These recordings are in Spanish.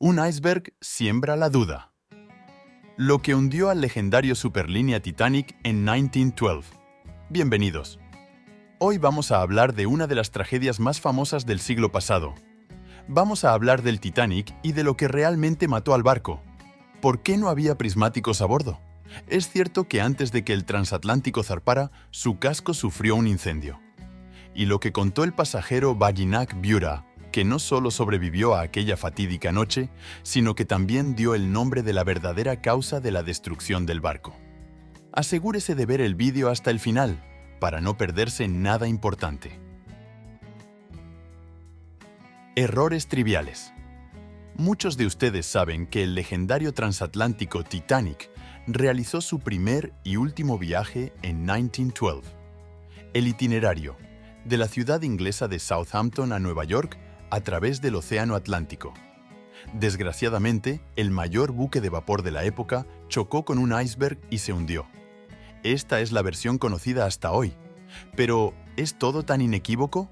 Un iceberg siembra la duda. Lo que hundió al legendario superlínea Titanic en 1912. Bienvenidos. Hoy vamos a hablar de una de las tragedias más famosas del siglo pasado. Vamos a hablar del Titanic y de lo que realmente mató al barco. ¿Por qué no había prismáticos a bordo? Es cierto que antes de que el transatlántico zarpara, su casco sufrió un incendio. Y lo que contó el pasajero Bajinak Bura, que no solo sobrevivió a aquella fatídica noche, sino que también dio el nombre de la verdadera causa de la destrucción del barco. Asegúrese de ver el vídeo hasta el final, para no perderse nada importante. Errores triviales. Muchos de ustedes saben que el legendario transatlántico Titanic realizó su primer y último viaje en 1912. El itinerario, de la ciudad inglesa de Southampton a Nueva York, a través del Océano Atlántico. Desgraciadamente, el mayor buque de vapor de la época chocó con un iceberg y se hundió. Esta es la versión conocida hasta hoy. Pero, ¿es todo tan inequívoco?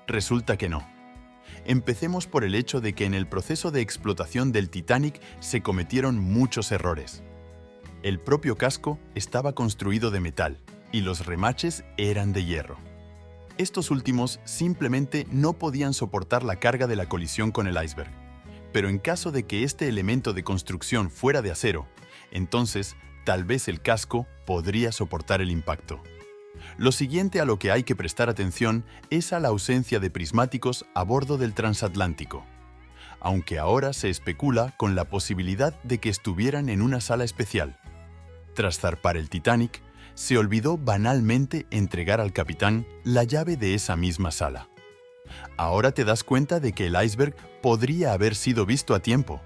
Resulta que no. Empecemos por el hecho de que en el proceso de explotación del Titanic se cometieron muchos errores. El propio casco estaba construido de metal y los remaches eran de hierro. Estos últimos simplemente no podían soportar la carga de la colisión con el iceberg. Pero en caso de que este elemento de construcción fuera de acero, entonces tal vez el casco podría soportar el impacto. Lo siguiente a lo que hay que prestar atención es a la ausencia de prismáticos a bordo del transatlántico, aunque ahora se especula con la posibilidad de que estuvieran en una sala especial. Tras zarpar el Titanic, se olvidó banalmente entregar al capitán la llave de esa misma sala. Ahora te das cuenta de que el iceberg podría haber sido visto a tiempo,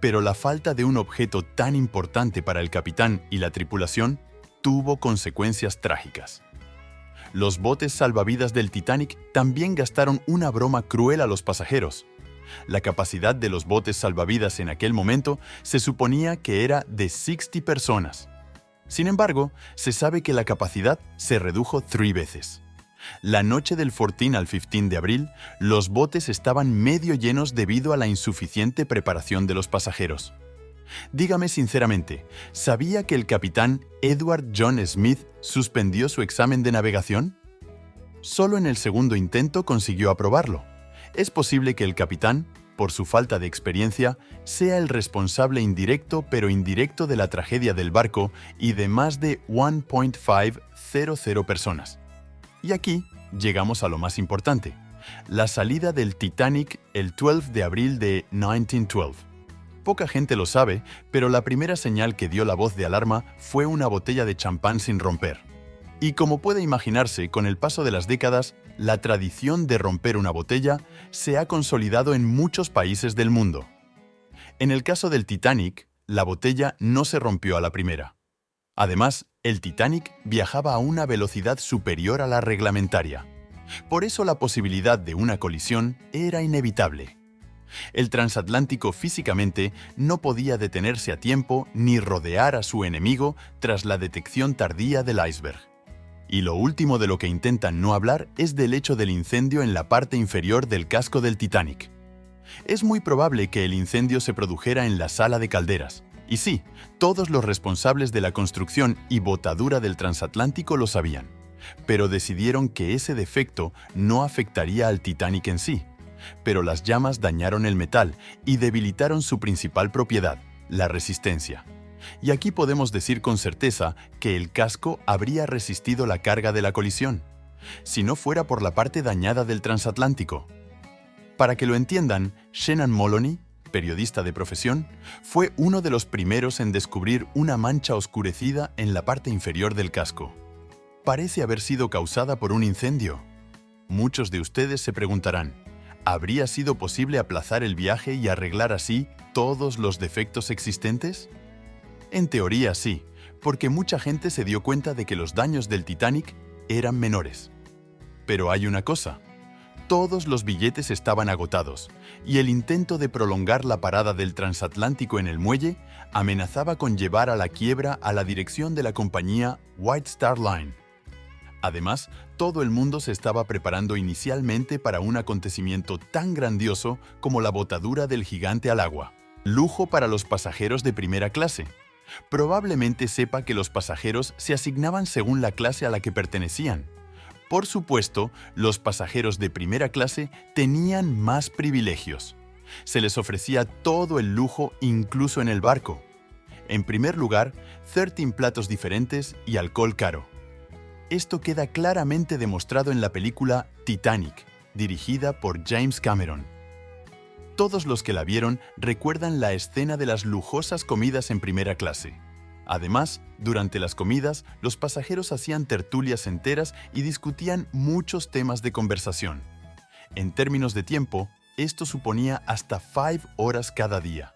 pero la falta de un objeto tan importante para el capitán y la tripulación tuvo consecuencias trágicas. Los botes salvavidas del Titanic también gastaron una broma cruel a los pasajeros. La capacidad de los botes salvavidas en aquel momento se suponía que era de 60 personas. Sin embargo, se sabe que la capacidad se redujo 3 veces. La noche del 14 al 15 de abril, los botes estaban medio llenos debido a la insuficiente preparación de los pasajeros. Dígame sinceramente, ¿sabía que el capitán Edward John Smith suspendió su examen de navegación? Solo en el segundo intento consiguió aprobarlo. Es posible que el capitán, por su falta de experiencia, sea el responsable indirecto pero indirecto de la tragedia del barco y de más de 1.500 personas. Y aquí llegamos a lo más importante, la salida del Titanic el 12 de abril de 1912. Poca gente lo sabe, pero la primera señal que dio la voz de alarma fue una botella de champán sin romper. Y como puede imaginarse, con el paso de las décadas, la tradición de romper una botella se ha consolidado en muchos países del mundo. En el caso del Titanic, la botella no se rompió a la primera. Además, el Titanic viajaba a una velocidad superior a la reglamentaria. Por eso la posibilidad de una colisión era inevitable. El transatlántico físicamente no podía detenerse a tiempo ni rodear a su enemigo tras la detección tardía del iceberg. Y lo último de lo que intentan no hablar es del hecho del incendio en la parte inferior del casco del Titanic. Es muy probable que el incendio se produjera en la sala de calderas. Y sí, todos los responsables de la construcción y botadura del transatlántico lo sabían. Pero decidieron que ese defecto no afectaría al Titanic en sí. Pero las llamas dañaron el metal y debilitaron su principal propiedad, la resistencia. Y aquí podemos decir con certeza que el casco habría resistido la carga de la colisión, si no fuera por la parte dañada del transatlántico. Para que lo entiendan, Shannon Moloney, periodista de profesión, fue uno de los primeros en descubrir una mancha oscurecida en la parte inferior del casco. Parece haber sido causada por un incendio. Muchos de ustedes se preguntarán, ¿habría sido posible aplazar el viaje y arreglar así todos los defectos existentes? En teoría sí, porque mucha gente se dio cuenta de que los daños del Titanic eran menores. Pero hay una cosa, todos los billetes estaban agotados y el intento de prolongar la parada del transatlántico en el muelle amenazaba con llevar a la quiebra a la dirección de la compañía White Star Line. Además, todo el mundo se estaba preparando inicialmente para un acontecimiento tan grandioso como la botadura del gigante al agua. Lujo para los pasajeros de primera clase. Probablemente sepa que los pasajeros se asignaban según la clase a la que pertenecían. Por supuesto, los pasajeros de primera clase tenían más privilegios. Se les ofrecía todo el lujo incluso en el barco. En primer lugar, 13 platos diferentes y alcohol caro. Esto queda claramente demostrado en la película Titanic, dirigida por James Cameron. Todos los que la vieron recuerdan la escena de las lujosas comidas en primera clase. Además, durante las comidas, los pasajeros hacían tertulias enteras y discutían muchos temas de conversación. En términos de tiempo, esto suponía hasta 5 horas cada día.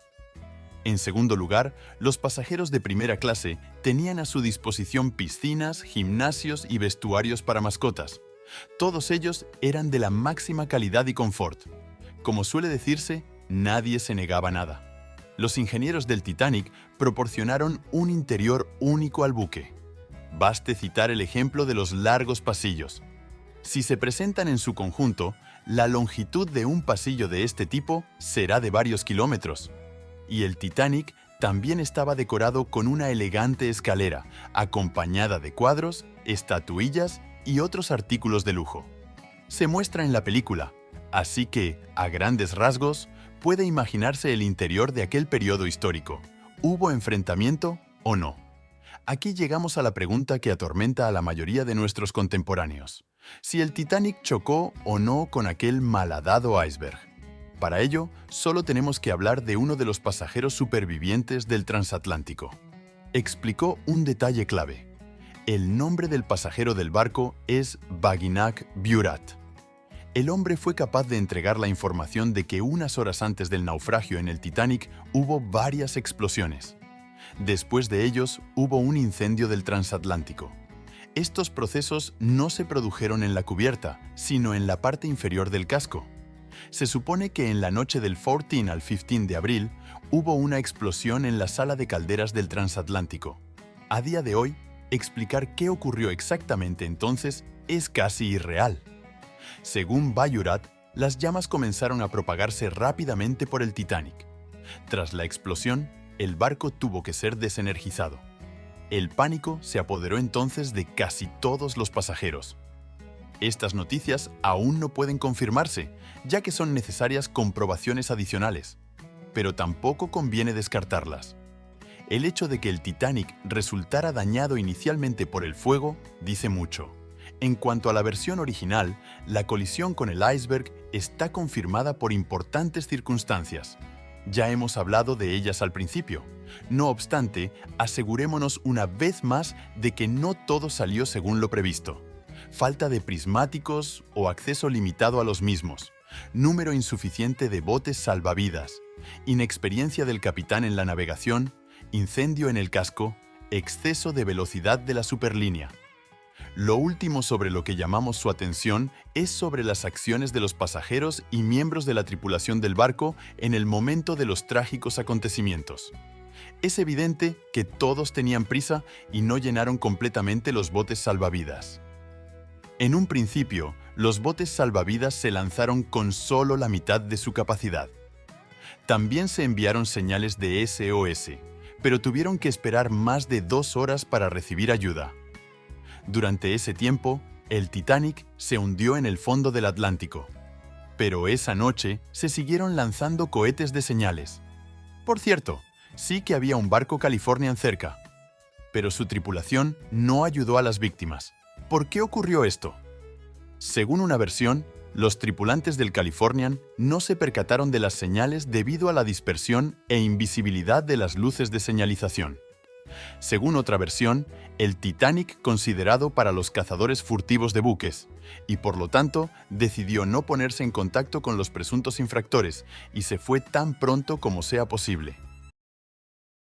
En segundo lugar, los pasajeros de primera clase tenían a su disposición piscinas, gimnasios y vestuarios para mascotas. Todos ellos eran de la máxima calidad y confort. Como suele decirse, nadie se negaba nada. Los ingenieros del Titanic proporcionaron un interior único al buque. Baste citar el ejemplo de los largos pasillos. Si se presentan en su conjunto, la longitud de un pasillo de este tipo será de varios kilómetros. Y el Titanic también estaba decorado con una elegante escalera, acompañada de cuadros, estatuillas y otros artículos de lujo. Se muestra en la película, así que, a grandes rasgos, puede imaginarse el interior de aquel periodo histórico. ¿Hubo enfrentamiento o no? Aquí llegamos a la pregunta que atormenta a la mayoría de nuestros contemporáneos: si el Titanic chocó o no con aquel malhadado iceberg. Para ello, solo tenemos que hablar de uno de los pasajeros supervivientes del transatlántico. Explicó un detalle clave. El nombre del pasajero del barco es Baginac Burat. El hombre fue capaz de entregar la información de que unas horas antes del naufragio en el Titanic hubo varias explosiones. Después de ellos, hubo un incendio del transatlántico. Estos procesos no se produjeron en la cubierta, sino en la parte inferior del casco. Se supone que en la noche del 14 al 15 de abril hubo una explosión en la sala de calderas del transatlántico. A día de hoy, explicar qué ocurrió exactamente entonces es casi irreal. Según Bayurat, las llamas comenzaron a propagarse rápidamente por el Titanic. Tras la explosión, el barco tuvo que ser desenergizado. El pánico se apoderó entonces de casi todos los pasajeros. Estas noticias aún no pueden confirmarse, ya que son necesarias comprobaciones adicionales, pero tampoco conviene descartarlas. El hecho de que el Titanic resultara dañado inicialmente por el fuego dice mucho. En cuanto a la versión original, la colisión con el iceberg está confirmada por importantes circunstancias. Ya hemos hablado de ellas al principio. No obstante, asegurémonos una vez más de que no todo salió según lo previsto. Falta de prismáticos o acceso limitado a los mismos, número insuficiente de botes salvavidas, inexperiencia del capitán en la navegación, incendio en el casco, exceso de velocidad de la superlínea. Lo último sobre lo que llamamos su atención es sobre las acciones de los pasajeros y miembros de la tripulación del barco en el momento de los trágicos acontecimientos. Es evidente que todos tenían prisa y no llenaron completamente los botes salvavidas. En un principio, los botes salvavidas se lanzaron con solo la mitad de su capacidad. También se enviaron señales de SOS, pero tuvieron que esperar más de 2 horas para recibir ayuda. Durante ese tiempo, el Titanic se hundió en el fondo del Atlántico. Pero esa noche se siguieron lanzando cohetes de señales. Por cierto, sí que había un barco Californian cerca, pero su tripulación no ayudó a las víctimas. ¿Por qué ocurrió esto? Según una versión, los tripulantes del Californian no se percataron de las señales debido a la dispersión e invisibilidad de las luces de señalización. Según otra versión, el Titanic considerado para los cazadores furtivos de buques, y por lo tanto decidió no ponerse en contacto con los presuntos infractores y se fue tan pronto como sea posible.